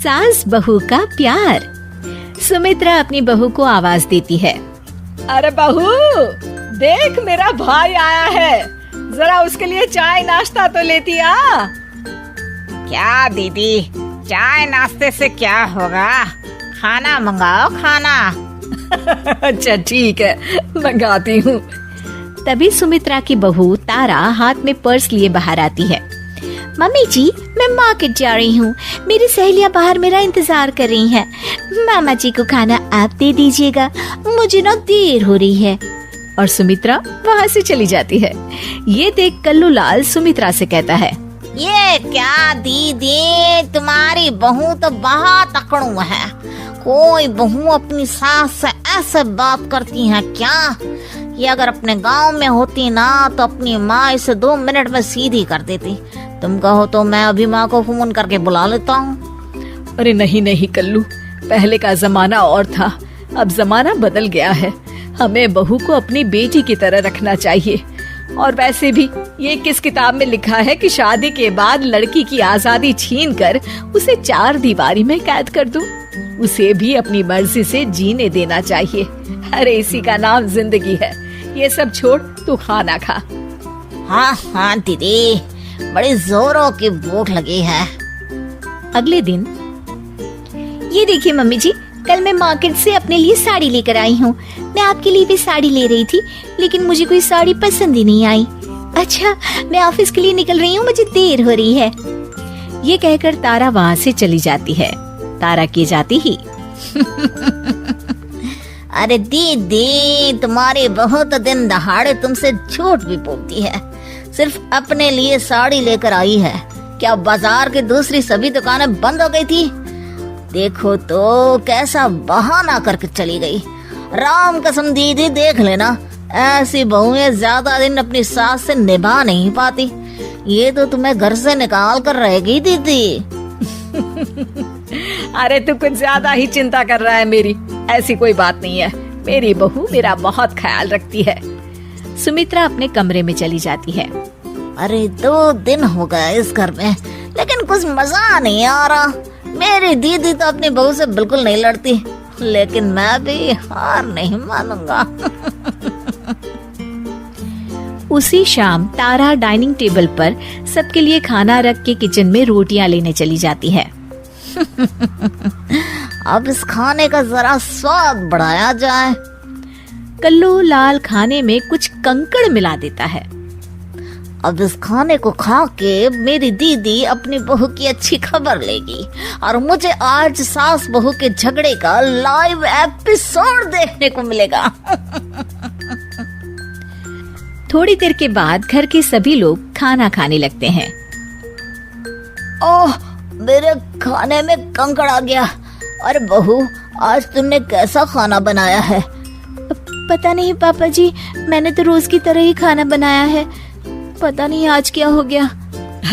सास बहू का प्यार। सुमित्रा अपनी बहू को आवाज देती है। अरे बहू, देख मेरा भाई आया है, जरा उसके लिए चाय नाश्ता तो लेती आ। क्या दीदी, चाय नाश्ते से क्या होगा, खाना मंगाओ खाना। अच्छा ठीक है, मंगाती हूँ। तभी सुमित्रा की बहू तारा हाथ में पर्स लिए बाहर आती है। मम्मी जी, मैं मार्केट जा रही हूँ, मेरी सहेलियाँ बाहर मेरा इंतजार कर रही हैं। मामा जी को खाना आप दे दीजिएगा, मुझे ना देर हो रही है। और सुमित्रा वहाँ से चली जाती है। ये देख कल्लू लाल सुमित्रा से कहता है, ये क्या दीदी, तुम्हारी बहू तो बहुत अकड़ू है। कोई बहू अपनी सास से ऐसे बात करती है क्या? ये अगर अपने गांव में होती ना तो अपनी माँ इसे 2 मिनट में सीधी कर देती। तुम कहो तो मैं अभी माँ को फोन करके बुला लेता हूँ। अरे नहीं नहीं कल्लू, पहले का जमाना और था, अब जमाना बदल गया है। हमें बहू को अपनी बेटी की तरह रखना चाहिए। और वैसे भी ये किस किताब में लिखा है कि शादी के बाद लड़की की आजादी छीनकर उसे 4 दीवारी में कैद कर दूं? उसे भी अपनी मर्जी से जीने देना चाहिए। अरे इसी का नाम जिंदगी है। ये सब छोड़, तू खाना खा। हाँ हाँ दीदी, बड़ी जोरों की भूख लगी है। अगले दिन, ये देखिए मम्मी जी, कल मैं मार्केट से अपने लिए साड़ी लेकर आई हूँ। मैं आपके लिए भी साड़ी ले रही थी, लेकिन मुझे कोई साड़ी पसंद ही नहीं आई। अच्छा, मैं ऑफिस के लिए निकल रही हूँ, मुझे देर हो रही है। ये कहकर तारा वहाँ से चली जाती है। तारा के जाती ही अरे दीदी, तुम्हारी बहू तो दिन दहाड़े तुमसे झूठ भी बोलती है। सिर्फ अपने लिए साड़ी लेकर आई है। क्या बाजार की दूसरी सभी दुकानें बंद हो गई थी? देखो तो कैसा बहाना करके चली गई। राम कसम दीदी, देख लेना, ऐसी बहुएं ज्यादा दिन अपनी सास से निभा नहीं पाती। ये तो तुम्हें घर से निकाल कर रहेगी दीदी। अरे तू कुछ ज्यादा ही चिंता कर रहा है मेरी। ऐसी कोई बात नहीं है, मेरी बहू मेरा बहुत ख्याल रखती है। सुमित्रा अपने कमरे में चली जाती है। अरे 2 दिन हो गए इस घर में, लेकिन कुछ मजा नहीं आ रहा। मेरी दीदी तो अपनी बहू से बिल्कुल नहीं लड़ती, लेकिन मैं भी हार नहीं मानूंगा। उसी शाम तारा डाइनिंग टेबल पर सबके लिए खाना रख के किचन में रोटियां लेने चली जाती है। अब इस खाने का जरा स्वाद बढ़ाया जाए। कल्लू लाल खाने में कुछ कंकड़ मिला देता है। अब इस खाने को खा के मेरी दीदी अपनी बहू की अच्छी खबर लेगी और मुझे आज सास बहू के झगड़े का लाइव एपिसोड देखने को मिलेगा। थोड़ी देर के बाद घर के सभी लोग खाना खाने लगते हैं। ओह, मेरे खाने में कंकड़ आ गया। अरे बहू, आज तुमने कैसा खाना बनाया है? पता नहीं पापा जी, मैंने तो रोज की तरह ही खाना बनाया है। पता नहीं आज क्या हो गया।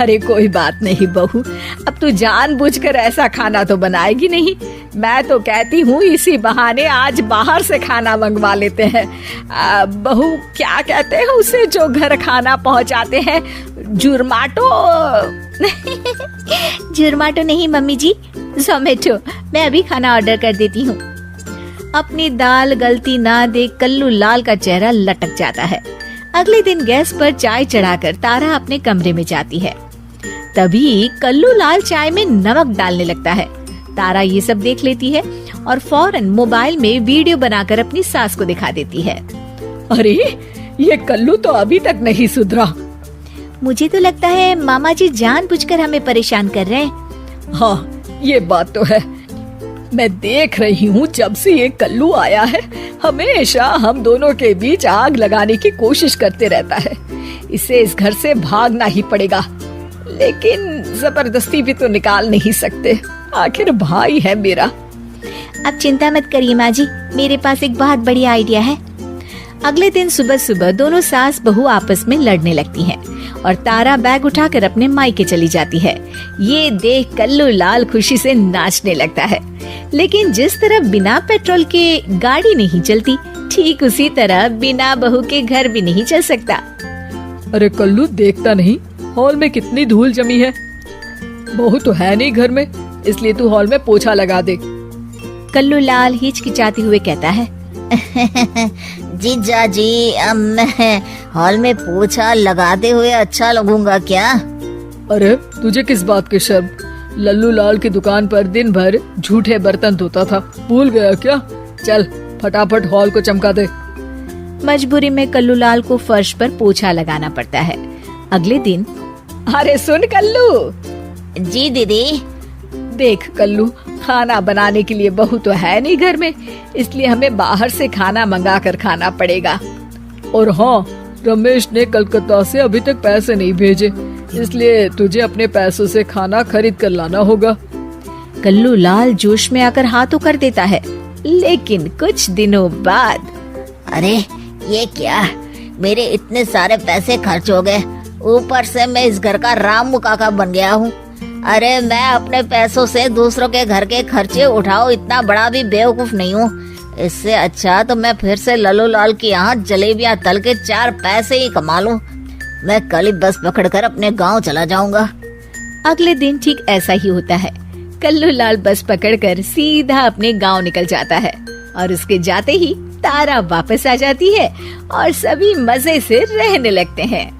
अरे कोई बात नहीं बहू, अब तू जानबूझकर ऐसा खाना तो बनाएगी नहीं। मैं तो कहती हूँ इसी बहाने आज बाहर से खाना मंगवा लेते हैं। बहू, क्या कहते हैं उसे जो घर खाना पहुँचाते हैं? जुर्माटो? जुर्माटो नहीं मम्मी जी, जोमेटो। मैं अभी खाना ऑर्डर कर देती हूँ। अपनी दाल गलती ना देख कल्लू लाल का चेहरा लटक जाता है। अगले दिन गैस पर चाय चढ़ाकर तारा अपने कमरे में जाती है। तभी कल्लू लाल चाय में नमक डालने लगता है। तारा ये सब देख लेती है और फौरन मोबाइल में वीडियो बनाकर अपनी सास को दिखा देती है। अरे ये कल्लू तो अभी तक नहीं सुधरा। मुझे तो लगता है मामा जी जानबूझकर हमें परेशान कर रहे हैं। हाँ, ये बात तो है। मैं देख रही हूँ जब से ये कल्लू आया है, हमेशा हम दोनों के बीच आग लगाने की कोशिश करते रहता है। इसे इस घर से भागना ही पड़ेगा, लेकिन जबरदस्ती भी तो निकाल नहीं सकते। आखिर भाई है मेरा। अब चिंता मत करिए माँ जी, मेरे पास एक बहुत बढ़िया आइडिया है। अगले दिन सुबह सुबह दोनों सास बहू आपस में लड़ने लगती हैं और तारा बैग उठाकर अपने मायके चली जाती है। ये देख कल्लू लाल खुशी से नाचने लगता है। लेकिन जिस तरह बिना पेट्रोल के गाड़ी नहीं चलती, ठीक उसी तरह बिना बहू के घर भी नहीं चल सकता। अरे कल्लू, देखता नहीं हॉल में कितनी धूल जमी है? बहू तो है नहीं घर में, इसलिए तू हॉल में पोछा लगा दे। कल्लू लाल हिचकिचाते हुए कहता है, जीजा जी, अब मैं हॉल में पोछा लगाते हुए अच्छा लगूंगा क्या? अरे तुझे किस बात की शर्म? लल्लू लाल की दुकान पर दिन भर झूठे बर्तन धोता था, भूल गया क्या? चल फटाफट हॉल को चमका दे। मजबूरी में कल्लू लाल को फर्श पर पोछा लगाना पड़ता है। अगले दिन, अरे सुन कल्लू। जी दीदी। देख कल्लू, खाना बनाने के लिए बहू तो है नहीं घर में, इसलिए हमें बाहर से खाना मंगा कर खाना पड़ेगा। और हाँ, रमेश ने कलकत्ता से अभी तक पैसे नहीं भेजे, इसलिए तुझे अपने पैसों से खाना खरीद कर लाना होगा। कल्लू लाल जोश में आकर हाँ तो कर देता है, लेकिन कुछ दिनों बाद, अरे ये क्या, मेरे इतने सारे पैसे खर्च हो गए, ऊपर से मैं इस घर का रामू काका बन गया हूँ। अरे मैं अपने पैसों से दूसरों के घर के खर्चे उठाओ, इतना बड़ा भी बेवकूफ नहीं हूँ। इससे अच्छा तो मैं फिर से लल्लू लाल के यहाँ जलेबियाँ तल के 4 पैसे ही कमा लूं। मैं कल ही बस पकड़कर अपने गांव चला जाऊंगा। अगले दिन ठीक ऐसा ही होता है। कल्लू लाल बस पकड़कर सीधा अपने गांव निकल जाता है और उसके जाते ही तारा वापस आ जाती है और सभी मजे से रहने लगते हैं।